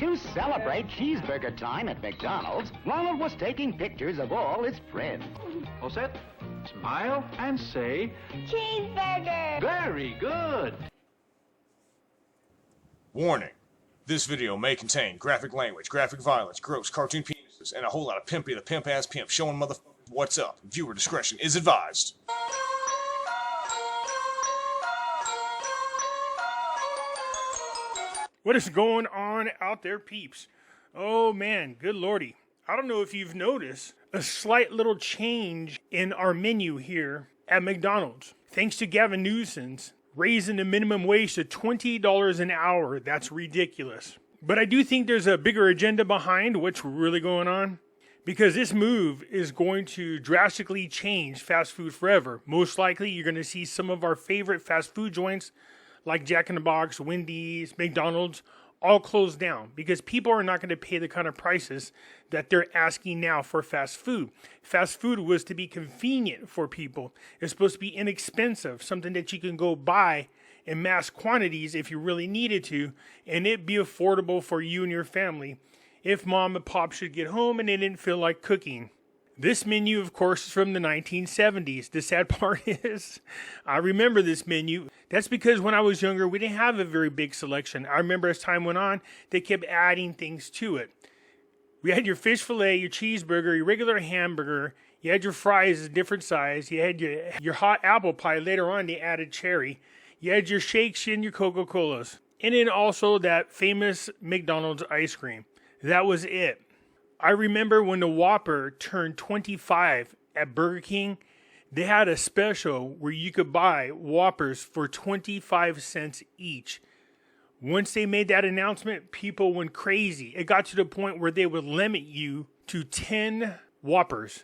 To celebrate cheeseburger time at McDonald's, Ronald was taking pictures of all his friends. All set? Smile and say, Cheeseburger! very good. Warning. This video may contain graphic language, graphic violence, gross cartoon penises, and a whole lot of Pimpy the pimp-ass pimp showing motherfuckers what's up. Viewer discretion is advised. What is going on out there, peeps? Oh man, good lordy. I don't know if you've noticed a slight little change in our menu here at McDonald's. Thanks to Gavin Newsom's raising the minimum wage to $20 an hour. That's ridiculous. But I do think there's a bigger agenda behind what's really going on. Because this move is going to drastically change fast food forever. Most likely, you're going to see some of our favorite fast food joints like Jack in the Box, Wendy's, McDonald's, all closed down because people are not going to pay the kind of prices that they're asking now for fast food. Fast food was to be convenient for people. It's supposed to be inexpensive, something that you can go buy in mass quantities if you really needed to, and it be affordable for you and your family if mom and pop should get home and they didn't feel like cooking. This menu, of course, is from the 1970s. The sad part is, I remember this menu. That's because when I was younger, we didn't have a very big selection. I remember as time went on, they kept adding things to it. We had your fish fillet, your cheeseburger, your regular hamburger. You had your fries, a different size. You had your hot apple pie. Later on, they added cherry. You had your shakes and your Coca-Colas. And then also that famous McDonald's ice cream. That was it. I remember when the Whopper turned 25 at Burger King, they had a special where you could buy Whoppers for 25 cents each. Once they made that announcement, people went crazy. It got to the point where they would limit you to 10 Whoppers.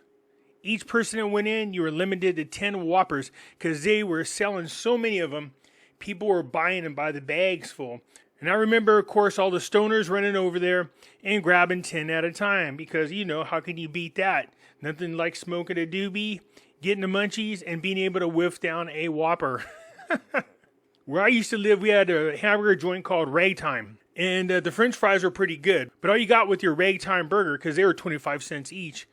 Each person that went in, you were limited to 10 Whoppers because they were selling so many of them. People were buying them by the bags full. And I remember, of course, all the stoners running over there and grabbing 10 at a time because, you know, how can you beat that? Nothing like smoking a doobie, getting the munchies, and being able to whiff down a Whopper. Where I used to live, we had a hamburger joint called Ragtime. And the french fries were pretty good. But all you got with your Ragtime burger, because they were 25 cents each,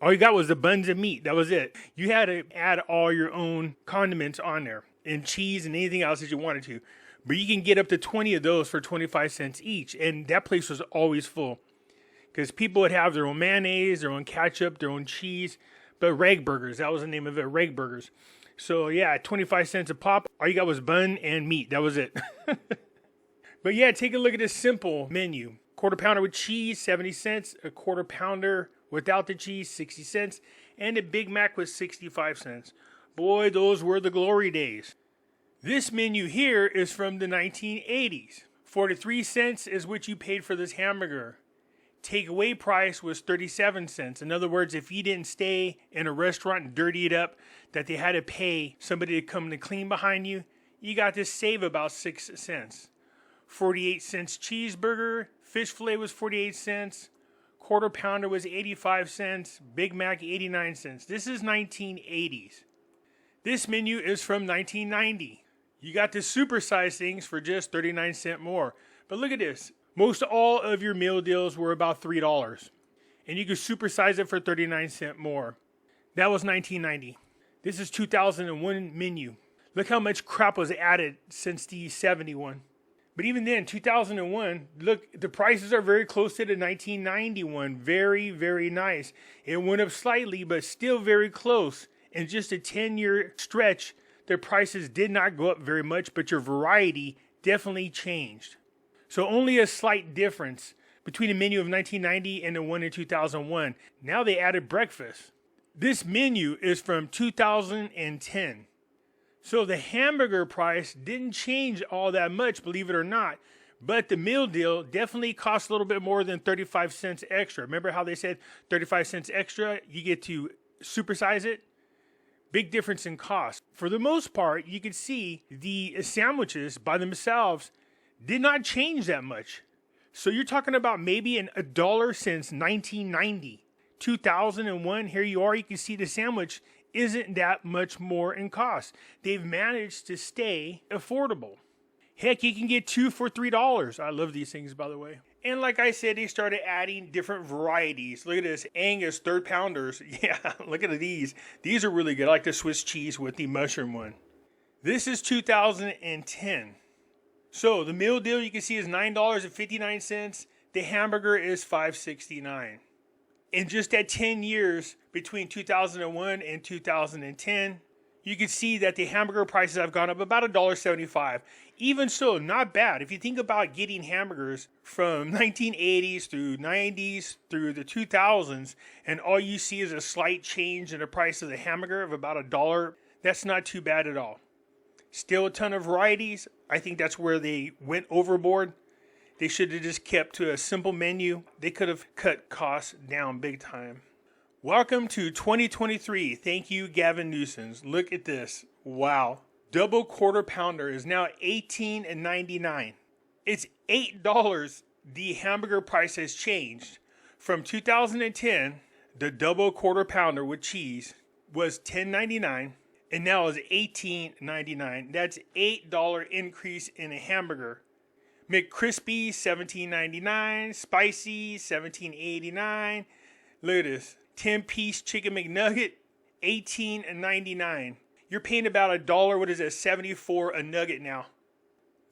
all you got was the buns and meat. That was it. You had to add all your own condiments on there and cheese and anything else that you wanted to. But you can get up to 20 of those for 25 cents each. And that place was always full. Because people would have their own mayonnaise, their own ketchup, their own cheese. But Reg Burgers, that was the name of it, Reg Burgers. So yeah, 25 cents a pop. All you got was bun and meat. That was it. But yeah, take a look at this simple menu. Quarter pounder with cheese, 70 cents. A quarter pounder without the cheese, 60 cents. And a Big Mac was 65 cents. Boy, those were the glory days. This menu here is from the 1980s. 43 cents is what you paid for this hamburger. Takeaway price was 37 cents. In other words, if you didn't stay in a restaurant and dirty it up, that they had to pay somebody to come to clean behind you, you got to save about 6 cents. 48 cents cheeseburger, fish fillet was 48 cents, quarter pounder was 85 cents, Big Mac 89 cents. This is 1980s. This menu is from 1990. You got the supersized things for just 39 cents more. But look at this. Most all of your meal deals were about $3. And you could supersize it for 39 cents more. That was 1990. This is 2001 menu. Look how much crap was added since the 71. But even then, 2001, look, the prices are very close to the 1991. Very, very nice. It went up slightly, but still very close. In just a 10-year stretch, their prices did not go up very much, but your variety definitely changed. So only a slight difference between the menu of 1990 and the one in 2001. Now they added breakfast. This menu is from 2010. So the hamburger price didn't change all that much, believe it or not. But the meal deal definitely costs a little bit more than 35 cents extra. Remember how they said 35 cents extra, you get to supersize it? Big difference in cost. For the most part, you can see the sandwiches by themselves did not change that much. So you're talking about maybe a dollar since 1990. 2001, here you are, you can see the sandwich isn't that much more in cost. They've managed to stay affordable. Heck, you can get 2 for $3. I love these things, by the way. And like I said, they started adding different varieties. Look at this, Angus third pounders. Yeah, look at these. These are really good. I like the Swiss cheese with the mushroom one. This is 2010. So the meal deal you can see is $9.59. The hamburger is $5.69. In just that 10 years between 2001 and 2010, you can see that the hamburger prices have gone up about $1.75. Even so, not bad. If you think about getting hamburgers from 1980s through 90s through the 2000s, and all you see is a slight change in the price of the hamburger of about $1, that's not too bad at all. Still a ton of varieties. I think that's where they went overboard. They should have just kept to a simple menu. They could have cut costs down big time. Welcome to 2023. Thank you, Gavin Newsom. Look at this. Wow. Double quarter pounder is now $18.99. It's $8. The hamburger price has changed. From 2010, the double quarter pounder with cheese was $10.99 and now is $18.99. That's $8 increase in a hamburger. McCrispy $17.99, spicy $17.89. Look at this. 10-piece chicken McNugget, $18.99. You're paying about $1, what is it, 74 a nugget now.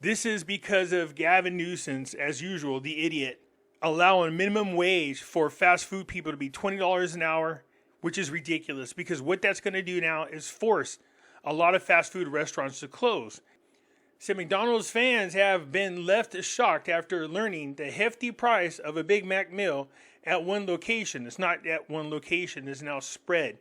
This is because of Gavin Newsom, as usual, the idiot, allowing minimum wage for fast food people to be $20 an hour, which is ridiculous because what that's going to do now is force a lot of fast food restaurants to close. So McDonald's fans have been left shocked after learning the hefty price of a Big Mac meal at one location. It's not at one location, it's now spread.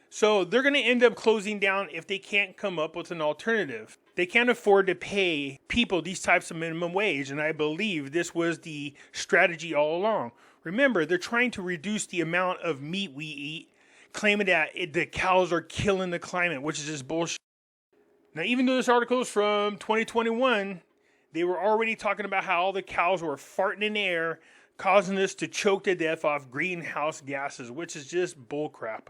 So they're going to end up closing down if they can't come up with an alternative. They can't afford to pay people these types of minimum wage, and I believe this was the strategy all along. Remember, they're trying to reduce the amount of meat we eat, claiming that the cows are killing the climate, which is just bullshit. Now, even though this article is from 2021, they were already talking about how all the cows were farting in the air, causing us to choke to death off greenhouse gases, which is just bullcrap.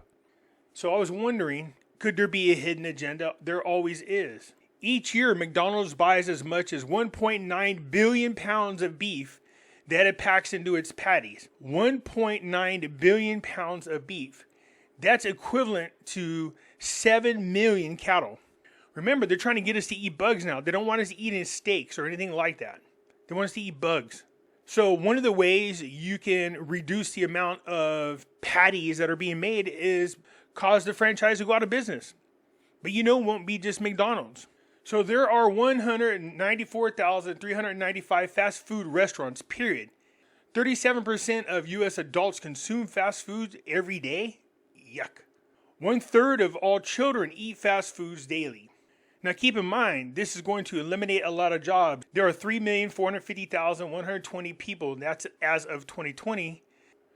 So I was wondering, could there be a hidden agenda? There always is. Each year, McDonald's buys as much as 1.9 billion pounds of beef that it packs into its patties. 1.9 billion pounds of beef. That's equivalent to 7 million cattle. Remember, they're trying to get us to eat bugs now. They don't want us to eat steaks or anything like that. They want us to eat bugs. So one of the ways you can reduce the amount of patties that are being made is cause the franchise to go out of business. But it won't be just McDonald's. So there are 194,395 fast food restaurants, period. 37% of U.S. adults consume fast foods every day. Yuck. 1/3 of all children eat fast foods daily. Now keep in mind, this is going to eliminate a lot of jobs. There are 3,450,120 people. That's as of 2020.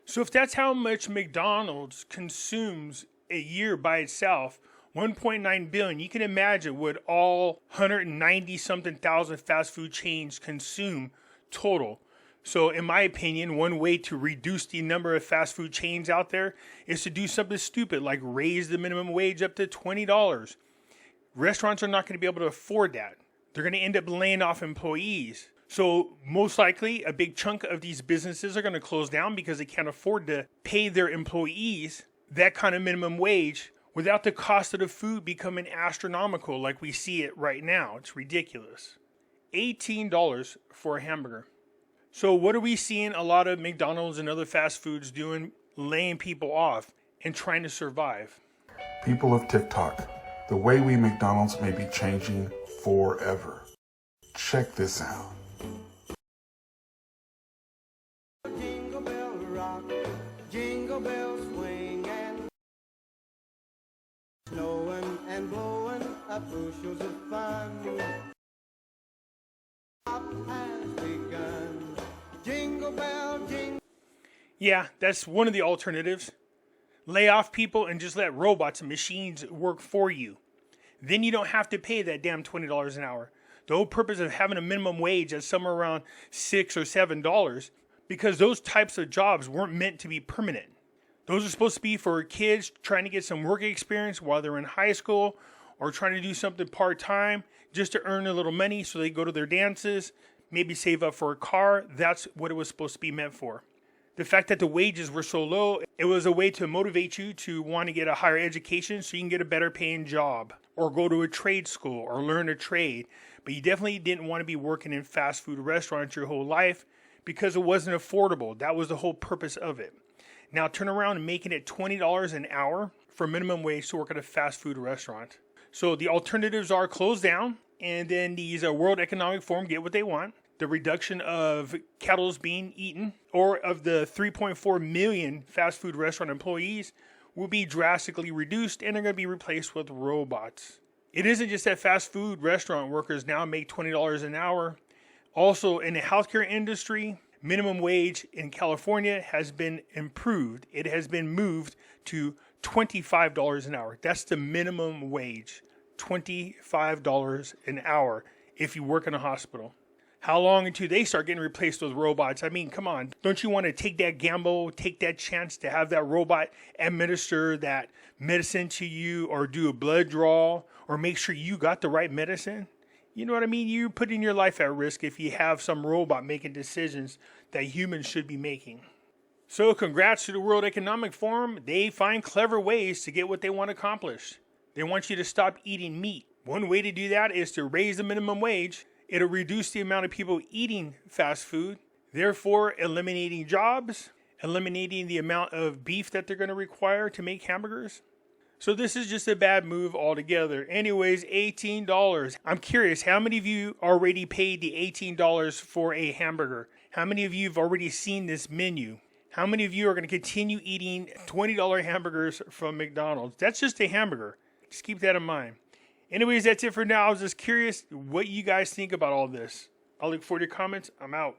So if that's how much McDonald's consumes a year by itself, 1.9 billion, you can imagine what all 190 something thousand fast food chains consume total. So in my opinion, one way to reduce the number of fast food chains out there is to do something stupid like raise the minimum wage up to $20. Restaurants are not going to be able to afford that. They're going to end up laying off employees. So most likely a big chunk of these businesses are going to close down because they can't afford to pay their employees that kind of minimum wage without the cost of the food becoming astronomical like we see it right now. It's ridiculous. $18 for a hamburger. So what are we seeing a lot of McDonald's and other fast foods doing? Laying people off and trying to survive. People of TikTok, the way we McDonald's may be changing forever. Check this out. Jingle bell rock, jingle bell swing, and snowing and blowing up bushels of fun. Pop has begun. Jingle bell, jingle. Yeah, that's one of the alternatives. Lay off people and just let robots and machines work for you. Then you don't have to pay that damn $20 an hour. The whole purpose of having a minimum wage at somewhere around $6 or $7, because those types of jobs weren't meant to be permanent. Those are supposed to be for kids trying to get some work experience while they're in high school or trying to do something part-time just to earn a little money so they go to their dances, maybe save up for a car. That's what it was supposed to be meant for. The fact that the wages were so low, it was a way to motivate you to want to get a higher education so you can get a better paying job or go to a trade school or learn a trade. But you definitely didn't want to be working in fast food restaurants your whole life because it wasn't affordable. That was the whole purpose of it. Now turn around and making it $20 an hour for minimum wage to work at a fast food restaurant. So the alternatives are closed down, and then these World Economic Forum get what they want. The reduction of cattle being eaten, or of the 3.4 million fast food restaurant employees, will be drastically reduced, and they're going to be replaced with robots. It isn't just that fast food restaurant workers now make $20 an hour. Also, in the healthcare industry, minimum wage in California has been improved. It has been moved to $25 an hour. That's the minimum wage, $25 an hour if you work in a hospital. How long until they start getting replaced with robots? I mean, come on. Don't you want to take that gamble, take that chance to have that robot administer that medicine to you, or do a blood draw, or make sure you got the right medicine? You know what I mean? You're putting your life at risk if you have some robot making decisions that humans should be making. So congrats to the World Economic Forum. They find clever ways to get what they want accomplished. They want you to stop eating meat. One way to do that is to raise the minimum wage. It'll reduce the amount of people eating fast food, therefore eliminating jobs, eliminating the amount of beef that they're going to require to make hamburgers. So this is just a bad move altogether. Anyways, $18. I'm curious, how many of you already paid the $18 for a hamburger? How many of you have already seen this menu? How many of you are going to continue eating $20 hamburgers from McDonald's? That's just a hamburger. Just keep that in mind. Anyways, that's it for now. I was just curious what you guys think about all this. I'll look forward to your comments. I'm out.